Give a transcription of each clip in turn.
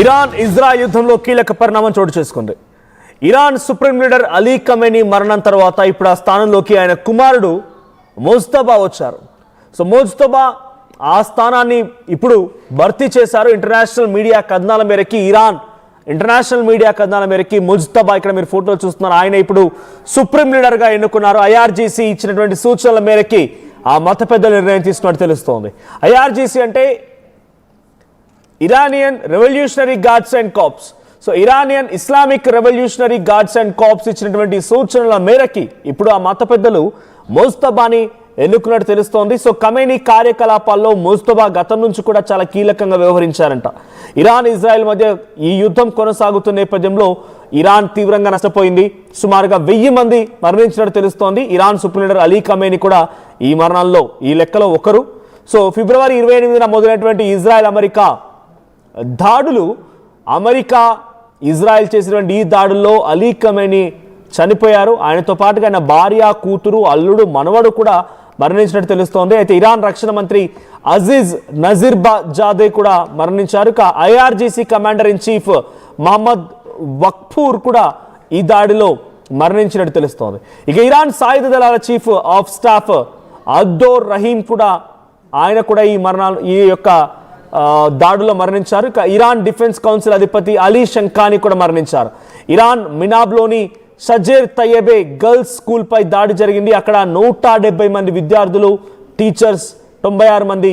Iran Israel యుద్ధంలో కీలక పరిణామం చోటు చేసుకుంది. Iran supreme leader Ali Khamenei మరణం తర్వాత ఇప్పుడు ఆ స్థానంలోకి ఆయన కుమారుడు ముజ్తబా వచ్చారు. సో ముజ్తబా ఆ స్థానాన్ని ఇప్పుడు భర్తీ చేశారు. ఇంటర్నేషనల్ మీడియా కథనాల మేరకి ఇరాన్ ఇంటర్నేషనల్ మీడియా కథనాల మేరకి ముజ్తబా ఇక్కడ మీరు ఫోటోలు చూస్తున్నారు. ఆయన ఇప్పుడు సుప్రీం లీడర్గా ఎన్నుకున్నారు. ఐఆర్జీసీ ఇచ్చినటువంటి సూచనల మేరకి ఆ మత పెద్దల నిర్ణయం తీసుకున్నట్టు తెలుస్తోంది. ఐఆర్జీసీ అంటే Iranian revolutionary guards and corps. So Iranian Islamic revolutionary guards and corps ఇచ్చినటువంటి సూచనల మేరకి ఇప్పుడు ఆ మత పెద్దలు ముజ్తబాని ఎన్నుకున్నట్టు తెలుస్తోంది. సో ఖమేనీ కార్యకలాపాల్లో ముజ్తబా గతం నుంచి కూడా చాలా కీలకంగా వ్యవహరించారంట. ఇరాన్ ఇజ్రాయెల్ మధ్య ఈ యుద్ధం కొనసాగుతున్న నేపథ్యంలో ఇరాన్ తీవ్రంగా నష్టపోయింది. సుమారుగా 1000 మంది మరణించినట్టు తెలుస్తోంది. Iran supreme leader Ali Khamenei కూడా ఈ మరణాల్లో ఈ లెక్కలో ఒకరు. సో ఫిబ్రవరి 28న మొదలైనటువంటి ఇజ్రాయెల్ అమెరికా దాడులు, అమెరికా ఇజ్రాయెల్ చేసినటువంటి ఈ దాడుల్లో అలీ ఖమేనీ చనిపోయారు. ఆయనతో పాటుగా ఆయన భార్య, కూతురు, అల్లుడు, మనవడు కూడా మరణించినట్టు తెలుస్తోంది. అయితే ఇరాన్ రక్షణ మంత్రి అజీజ్ నజీర్బాజాదే కూడా మరణించారు. IRGC commander in chief Mohammad Pakpour కూడా ఈ దాడిలో మరణించినట్టు తెలుస్తోంది. ఇక ఇరాన్ సాయుధ దళాల chief of staff Abdolrahim కూడా ఆయన కూడా ఈ యొక్క దాడులో మరణించారు. ఇరాన్ డిఫెన్స్ కౌన్సిల్ అధిపతి అలీ షంకాని కూడా మరణించారు. ఇరాన్ మినాబ్లోని షజేర్ తయ్యబే గర్ల్స్ స్కూల్ పై దాడి జరిగింది. అక్కడ 170 మంది విద్యార్థులు, టీచర్స్, 96 మంది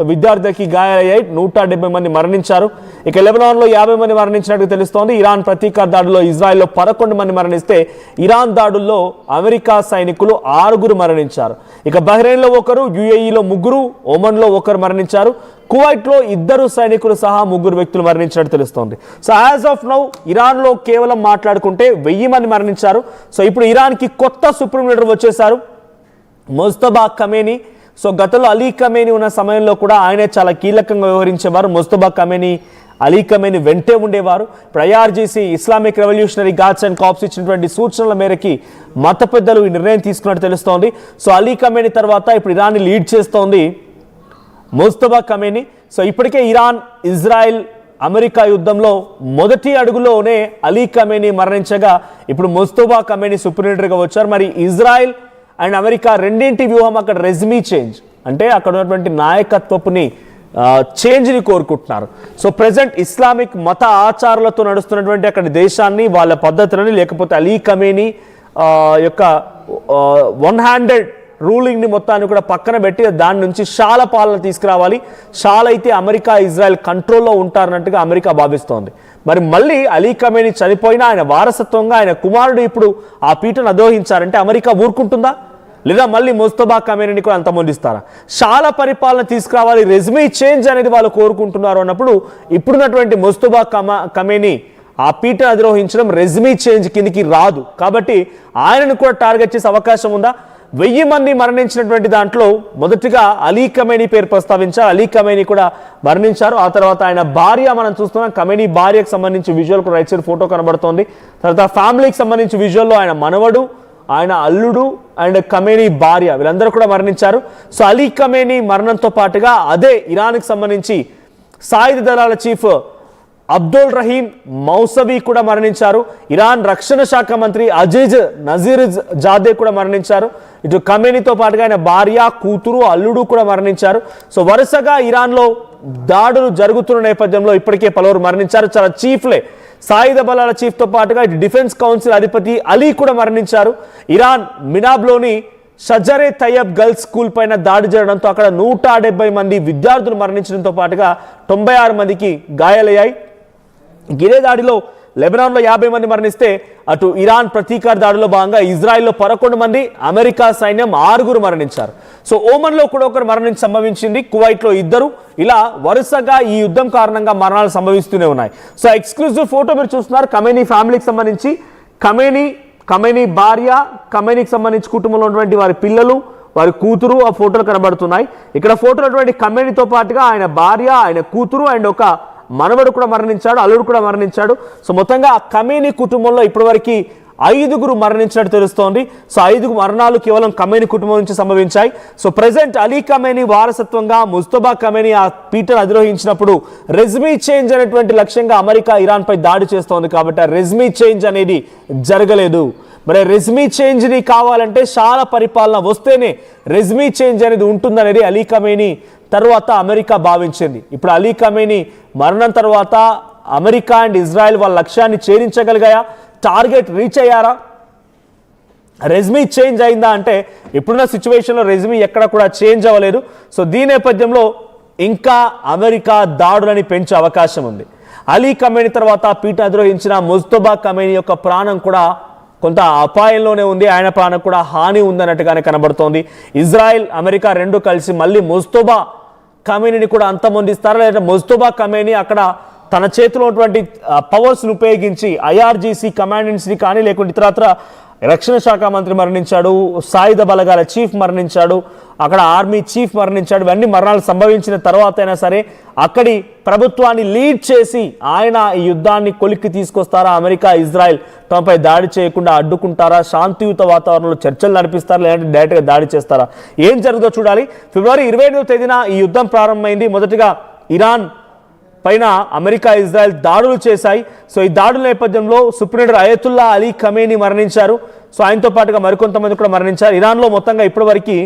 విద్యార్థులకి గాయాలయ్యాయి. 170 మంది మరణించారు. ఇక లెబనాన్లో 50 మంది మరణించినట్టు తెలుస్తోంది. ఇరాన్ ప్రతీకార దాడుల్లో ఇజ్రాయెల్లో 11 మంది మరణిస్తే ఇరాన్ దాడుల్లో అమెరికా సైనికులు 6 మరణించారు. ఇక బహ్రెయిన్లో 1, యుఏఈలో 3, ఒమన్లో 1 మరణించారు. కువైట్లో 2 సైనికులు సహా 3 వ్యక్తులు మరణించినట్టు తెలుస్తోంది. సో యాజ్ ఆఫ్ నౌ ఇరాన్లో కేవలం మాట్లాడుకుంటే 1000 మంది మరణించారు. సో ఇప్పుడు ఇరాన్కి కొత్త సుప్రీం లీడర్ వచ్చేశారు, ముజ్తబా ఖమేనీ. సో గతంలో అలీ ఖమేనీ ఉన్న సమయంలో కూడా ఆయనే చాలా కీలకంగా వ్యవహరించేవారు. ముజ్తబా ఖమేనీ అలీ ఖమేనీ వెంటే ఉండేవారు. ఇప్పుడు IRGC Islamic revolutionary guards and corps ఇచ్చినటువంటి సూచనల మేరకి మత పెద్దలు ఈ నిర్ణయం తీసుకున్నట్టు తెలుస్తోంది. సో అలీ ఖమేనీ తర్వాత ఇప్పుడు ఇరాన్ని లీడ్ చేస్తోంది ముజ్తబా ఖమేనీ. సో ఇప్పటికే ఇరాన్ ఇజ్రాయెల్ అమెరికా యుద్ధంలో మొదటి అడుగులోనే అలీ ఖమేనీ మరణించగా ఇప్పుడు ముజ్తబా ఖమేనీ సుప్రీం లీడర్గా వచ్చారు. మరి ఇజ్రాయెల్ అండ్ అమెరికా రెండింటి వ్యూహం అక్కడ రెజ్మీ చేంజ్, అంటే అక్కడ ఉన్నటువంటి నాయకత్వపుని చేంజ్ని కోరుకుంటున్నారు. సో ప్రజెంట్ ఇస్లామిక్ మత ఆచారాలతో నడుస్తున్నటువంటి అక్కడ దేశాన్ని, వాళ్ళ పద్ధతులని, లేకపోతే అలీ ఖమేనీ యొక్క వన్ హ్యాండెడ్ రూలింగ్ని మొత్తాన్ని కూడా పక్కన పెట్టి దాని నుంచి షాల పాలన తీసుకురావాలి. షాల అయితే అమెరికా ఇజ్రాయెల్ కంట్రోల్లో ఉంటారన్నట్టుగా అమెరికా భావిస్తోంది. మరి మళ్ళీ అలీ ఖమేనీ చనిపోయినా ఆయన వారసత్వంగా ఆయన కుమారుడు ఇప్పుడు ఆ పీఠను అధిరోహించారంటే అమెరికా ఊరుకుంటుందా, లేదా మళ్ళీ ముజ్తబా ఖమేనీని కూడా అంతమొందిస్తారా? షాల పరిపాలన తీసుకురావాలి, రెజ్మీ చేంజ్ అనేది వాళ్ళు కోరుకుంటున్నారు అన్నప్పుడు ఇప్పుడున్నటువంటి ముజ్తబా ఖమేనీ ఆ పీఠను అధిరోహించడం రెజ్మీ చేంజ్ కిందికి రాదు. కాబట్టి ఆయనను కూడా టార్గెట్ చేసే అవకాశం ఉందా? 1000 మంది మరణించినటువంటి దాంట్లో మొదటిగా అలీ ఖమేనీ పేరు ప్రస్తావించారు. అలీ ఖమేనీ కూడా మరణించారు. ఆ తర్వాత ఆయన భార్య, మనం చూస్తున్నాం ఖమేనీ భార్యకు సంబంధించి విజువల్ కూడా రైట్ సైడ్ ఫోటో కనబడుతోంది. తర్వాత ఫ్యామిలీకి సంబంధించి విజువల్లో ఆయన మనవడు, ఆయన అల్లుడు అండ్ ఖమేనీ భార్య వీళ్ళందరూ కూడా మరణించారు. సో అలీ ఖమేనీ మరణంతో పాటుగా అదే ఇరాన్కి సంబంధించి సాయుధ దళాల చీఫ్ అబ్దుల్ రహీం మౌసవి కూడా మరణించారు. ఇరాన్ రక్షణ శాఖ మంత్రి అజీజ్ నజీర్జాదే కూడా మరణించారు. ఇటు ఖమేనీతో పాటుగా ఆయన భార్య, కూతురు, అల్లుడు కూడా మరణించారు. సో వరుసగా ఇరాన్లో దాడులు జరుగుతున్న నేపథ్యంలో ఇప్పటికే పలువురు మరణించారు. చాలా చీఫ్లే, సాయుధ బలాల చీఫ్తో పాటుగా ఇటు డిఫెన్స్ కౌన్సిల్ అధిపతి అలీ కూడా మరణించారు. ఇరాన్ మినాబ్లోని షజరే తయ్యబ్ గర్ల్స్ స్కూల్ పైన దాడి జరగడంతో అక్కడ 170 మంది విద్యార్థులు మరణించడంతో పాటుగా 96 మందికి గాయాలయ్యాయి. ఇదే దాడిలో లెబనాన్లో 50 మంది మరణిస్తే అటు ఇరాన్ ప్రతీకార దాడిలో భాగంగా ఇజ్రాయెల్లో 11 మంది, అమెరికా సైన్యం 6 మరణించారు. సో ఓమన్లో కూడా 1 మరణం సంభవించింది, కువైట్లో 2. ఇలా వరుసగా ఈ యుద్ధం కారణంగా మరణాలు సంభవిస్తూనే ఉన్నాయి. సో ఎక్స్క్లూజివ్ ఫోటో మీరు చూస్తున్నారు ఖమేనీ ఫ్యామిలీకి సంబంధించి. ఖమేనీ భార్య, ఖమేనీకి సంబంధించి కుటుంబంలో ఉన్నటువంటి వారి పిల్లలు, వారి కూతురు ఆ ఫోటోలు కనబడుతున్నాయి. ఇక్కడ ఫోటోలో ఉన్నటువంటి ఖమేనీతో పాటుగా ఆయన భార్య, ఆయన కూతురు అండ్ ఒక మనవడు కూడా మరణించాడు, అల్లుడు కూడా మరణించాడు. సో మొత్తంగా ఆ ఖమేనీ కుటుంబంలో ఇప్పటివరకు 5గురు మరణించినట్టు తెలుస్తోంది. సో 5 మరణాలు కేవలం ఖమేనీ కుటుంబం నుంచి సంభవించాయి. సో ప్రెసెంట్ అలీ ఖమేనీ వారసత్వంగా ముస్తఫా ఖమేనీ ఆ పీఠను అధిరోహించినప్పుడు రెజ్మీ చేంజ్ అనేటువంటి లక్ష్యంగా అమెరికా ఇరాన్ పై దాడి చేస్తోంది. కాబట్టి ఆ రెజ్మీ చేంజ్ అనేది జరగలేదు. మరి రెజ్మీ చేంజ్ని కావాలంటే చాలా పరిపాలన వస్తేనే రెజ్మీ చేంజ్ అనేది ఉంటుందనేది అలీ ఖమేనీ తర్వాత అమెరికా భావించింది. ఇప్పుడు అలీ ఖమేనీ మరణం తర్వాత అమెరికా అండ్ ఇజ్రాయెల్ వాళ్ళ లక్ష్యాన్ని చేరించగలిగాయా? టార్గెట్ రీచ్ అయ్యారా? రెజ్మీ చేంజ్ అయిందా అంటే ఇప్పుడున్న సిచ్యువేషన్లో రెజ్మీ ఎక్కడ కూడా చేంజ్ అవ్వలేదు. సో దీని నేపథ్యంలో ఇంకా అమెరికా దాడులని పెంచే అవకాశం ఉంది. అలీ ఖమేనీ తర్వాత పీఠ అధిరోహించిన ముస్తఫా ఖమేనీ యొక్క ప్రాణం కూడా కొంత అపాయంలోనే ఉంది. ఆయన ప్రాణం కూడా హాని ఉందన్నట్టుగానే కనబడుతోంది. ఇజ్రాయెల్ అమెరికా రెండు కలిసి మళ్ళీ ముస్తఫా ఖమేనీని కూడా అంతమొందిస్తారా, లేదా ముస్తఫా ఖమేనీ అక్కడ తన చేతిలో ఉన్నటువంటి పవర్స్ను ఉపయోగించి ఐఆర్జీసీ కమాండెంట్స్ని కానీ లేకుంటే ఇతరత్ర రక్షణ శాఖ మంత్రి మరణించాడు, సాయుధ బలగాల చీఫ్ మరణించాడు, అక్కడ ఆర్మీ చీఫ్ మరణించాడు. ఇవన్నీ మరణాలు సంభవించిన తర్వాత అయినా సరే అక్కడి ప్రభుత్వాన్ని లీడ్ చేసి ఆయన ఈ యుద్ధాన్ని కొలిక్కి తీసుకొస్తారా? అమెరికా ఇజ్రాయెల్ తమపై దాడి చేయకుండా అడ్డుకుంటారా? శాంతియుత వాతావరణంలో చర్చలు నడిపిస్తారా, లేదంటే డైరెక్ట్గా దాడి చేస్తారా? ఏం జరుగుతుందో చూడాలి. ఫిబ్రవరి 28వ తేదీన ఈ యుద్ధం ప్రారంభమైంది. మొదటిగా ఇరాన్ పైన అమెరికా ఇజ్రాయెల్ దాడులు చేశాయి. సో ఈ దాడుల నేపథ్యంలో supreme leader Ayatollah Ali Khamenei మరణించారు. సో ఆయనతో పాటుగా మరికొంతమంది కూడా మరణించారు. ఇరాన్లో మొత్తంగా ఇప్పటివరకు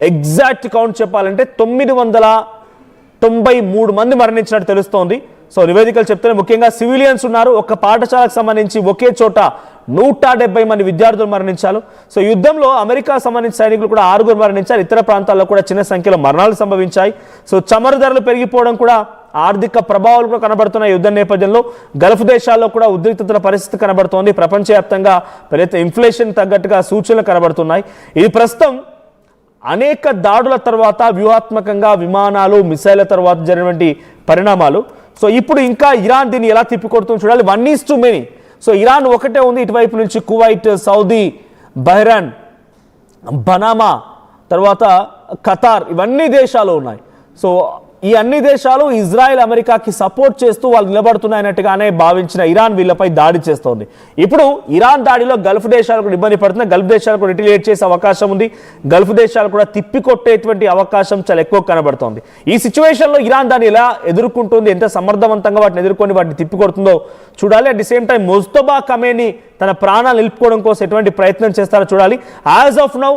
ఎగ్జాక్ట్ కౌంట్ చెప్పాలంటే 993 మంది మరణించినట్టు తెలుస్తోంది. సో నివేదికలు చెప్తున్నాయి. ముఖ్యంగా సివిలియన్స్ ఉన్నారు. ఒక పాఠశాలకు సంబంధించి ఒకే చోట 170 మంది విద్యార్థులు మరణించారు. సో యుద్ధంలో అమెరికా సంబంధించిన సైనికులు కూడా 6 మరణించారు. ఇతర ప్రాంతాల్లో కూడా చిన్న సంఖ్యలో మరణాలు సంభవించాయి. సో చమురు ధరలు పెరిగిపోవడం కూడా ఆర్థిక ప్రభావాలు కూడా కనబడుతున్న యుద్ధ నేపథ్యంలో గల్ఫ్ దేశాల్లో కూడా ఉద్రిక్తతల పరిస్థితి కనబడుతోంది. ప్రపంచవ్యాప్తంగా పెద్ద ఇన్ఫ్లేషన్ తగ్గట్టుగా సూచనలు కనబడుతున్నాయి. ఇది ప్రస్తుతం అనేక దాడుల తర్వాత వ్యూహాత్మకంగా విమానాలు మిసైళ్ల తర్వాత జరిగినటువంటి పరిణామాలు. సో ఇప్పుడు ఇంకా ఇరాన్ దీన్ని ఎలా తిప్పికొడుతుందో చూడాలి. 1:many. సో ఇరాన్ ఒకటే ఉంది. ఇటువైపు నుంచి కువైట్, సౌదీ, బహ్రెయిన్, బనామా, తర్వాత ఖతార్, ఇవన్నీ దేశాలు ఉన్నాయి. సో ఈ అన్ని దేశాలు ఇజ్రాయెల్ అమెరికాకి సపోర్ట్ చేస్తూ వాళ్ళు నిలబడుతున్నాయన్నట్టుగానే భావించిన ఇరాన్ వీళ్ళపై దాడి చేస్తోంది. ఇప్పుడు ఇరాన్ దాడిలో గల్ఫ్ దేశాలు కూడా ఇబ్బంది పడుతున్నాయి. గల్ఫ్ దేశాలు కూడా రిటిలియేట్ చేసే అవకాశం ఉంది. గల్ఫ్ దేశాలు కూడా తిప్పికొట్టేటువంటి అవకాశం చాలా ఎక్కువ కనబడుతోంది. ఈ సిచ్యువేషన్లో ఇరాన్ దాన్ని ఎలా ఎదుర్కొంటుంది, ఎంత సమర్థవంతంగా వాటిని ఎదుర్కొని వాటిని తిప్పికొడుతుందో చూడాలి. At the same time Mustafa Khamenei తన ప్రాణాలు నిలుపుకోవడం కోసం ఎటువంటి ప్రయత్నం చేస్తారో చూడాలి. As of now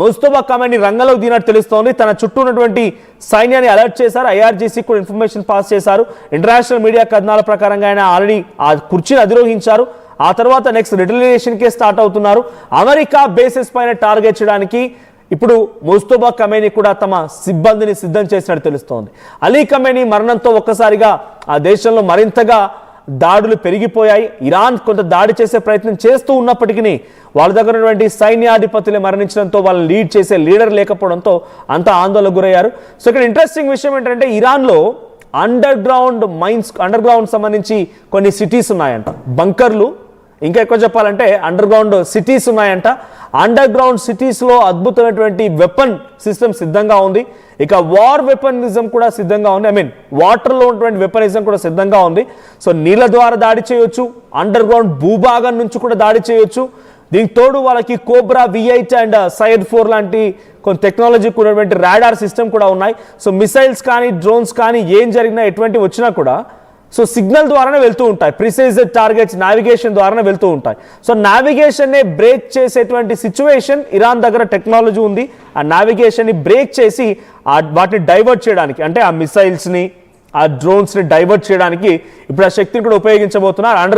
Mustafa Khamenei రంగంలోకి దిగినట్టు తెలుస్తోంది. తన చుట్టూ ఉన్నటువంటి సైన్యాన్ని అలర్ట్ చేశారు. ఐఆర్జీసీ కూడా ఇన్ఫర్మేషన్ పాస్ చేశారు. ఇంటర్నేషనల్ మీడియా కథనాల ప్రకారంగా ఆయన ఆల్రెడీ ఆ కుర్చీని అధిరోహించారు. ఆ తర్వాత నెక్స్ట్ రిటలియేషన్కే స్టార్ట్ అవుతున్నారు. అమెరికా బేసెస్ పైన టార్గెట్ చేయడానికి ఇప్పుడు ముస్తఫా ఖమేనీ కూడా తమ సిబ్బందిని సిద్ధం చేసినట్టు తెలుస్తోంది. అలీ ఖమేనీ మరణంతో ఒక్కసారిగా ఆ దేశంలో మరింతగా దాడులు పెరిగిపోయాయి. ఇరాన్ కొంత దాడి చేసే ప్రయత్నం చేస్తూ ఉన్నప్పటికీ వాళ్ళ దగ్గర ఉన్నటువంటి సైన్యాధిపతులే మరణించడంతో వాళ్ళు లీడ్ చేసే లీడర్ లేకపోవడంతో అంత ఆందోళనకు గురయ్యారు. సో ఇక్కడ ఇంట్రెస్టింగ్ విషయం ఏంటంటే ఇరాన్లో అండర్ గ్రౌండ్ సంబంధించి కొన్ని సిటీస్ ఉన్నాయంట, బంకర్లు, ఇంకా ఎక్కువ చెప్పాలంటే అండర్ గ్రౌండ్ సిటీస్ ఉన్నాయంట. అండర్ గ్రౌండ్ సిటీస్లో అద్భుతమైనటువంటి వెపన్ సిస్టమ్ సిద్ధంగా ఉంది. ఇక వార్ వెపనిజం కూడా సిద్ధంగా ఉంది. వాటర్లో ఉన్నటువంటి వెపనిజం కూడా సిద్ధంగా ఉంది. సో నీళ్ళ ద్వారా దాడి చేయొచ్చు, అండర్ గ్రౌండ్ భూభాగం నుంచి కూడా దాడి చేయొచ్చు. దీనికి తోడు వాళ్ళకి కోబ్రా V8 అండ్ సైడ్ 4 లాంటి కొన్ని టెక్నాలజీ ఉన్నటువంటి రాడార్ సిస్టమ్ కూడా ఉన్నాయి. సో మిసైల్స్ కానీ డ్రోన్స్ కానీ ఏం జరిగినా ఎటువంటి వచ్చినా కూడా సో సిగ్నల్ ద్వారానే వెళ్తూ ఉంటాయి. ప్రిసైజ్ టార్గెట్స్ నావిగేషన్ ద్వారానే వెళ్తూ ఉంటాయి. సో నావిగేషన్నే బ్రేక్ చేసేటువంటి సిచ్యువేషన్ ఇరాన్ దగ్గర టెక్నాలజీ ఉంది. ఆ నావిగేషన్ని బ్రేక్ చేసి వాటిని డైవర్ట్ చేయడానికి, అంటే ఆ మిసైల్స్ని ఆ డ్రోన్స్ని డైవర్ట్ చేయడానికి ఇప్పుడు ఆ శక్తిని కూడా ఉపయోగించబోతున్నారు.